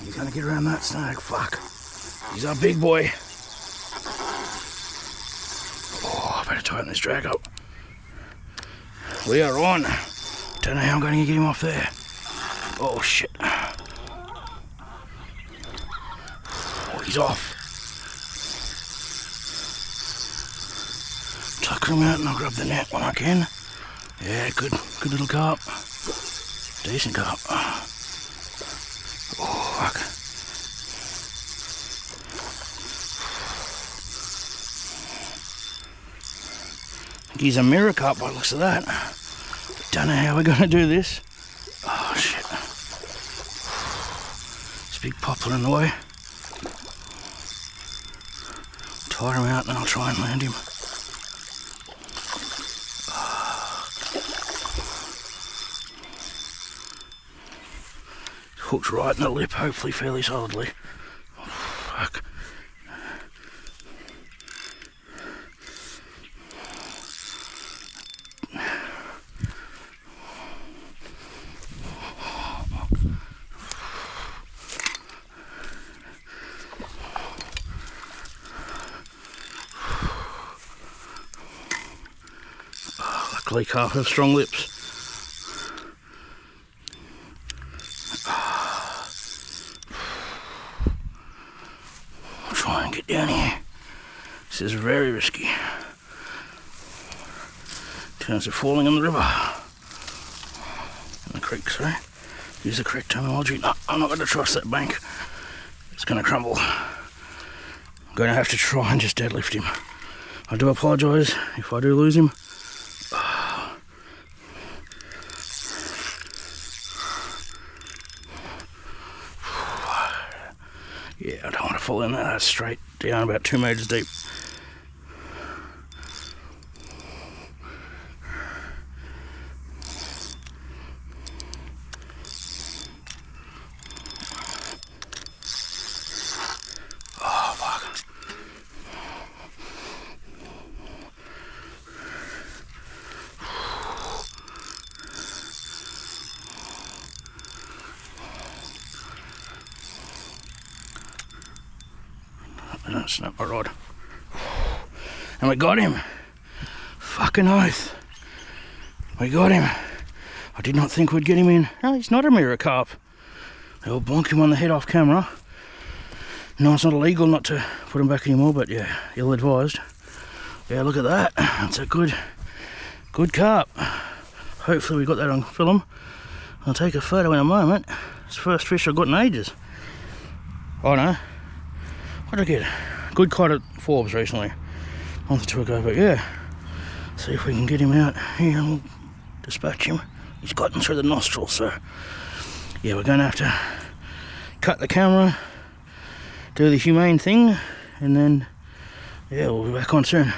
He's gonna get around that snag. Fuck. He's our big boy. Oh, I better tighten this drag up. We are on. Don't know how I'm going to get him off there. Oh shit. Oh, he's off. Tuck him out and I'll grab the net when I can. Yeah, good little carp. Decent carp. Oh, fuck. I think he's a mirror carp by the looks of that. Don't know how we're going to do this. Oh, shit. This big poplar in the way. Tire him out and I'll try and land him. Hooked right in the lip, hopefully fairly solidly. Oh, fuck. Oh, luckily carp have strong lips. Try and get down here. This is very risky. Chance of falling in the river. In the creek, sorry. Use the correct terminology. No, I'm not going to trust that bank. It's going to crumble. I'm going to have to try and just deadlift him. I do apologise if I do lose him. Yeah, I don't want to fall in there. That's straight down about 2 metres deep. Oh, fuck. I don't snap my rod. And we got him. Fucking oath. We got him. I did not think we'd get him in. No, he's not a mirror carp. They'll bonk him on the head off camera. No, it's not illegal not to put him back anymore, but yeah, ill advised. Yeah, look at that. That's a good carp. Hopefully we got that on film. I'll take a photo in a moment. It's the first fish I've got in ages. Oh no. What did I get? Good cod at Forbes recently. A month or two ago, but yeah. See if we can get him out here and we'll dispatch him. He's gotten through the nostrils, so yeah, we're going to have to cut the camera, do the humane thing, and then yeah, we'll be back on soon.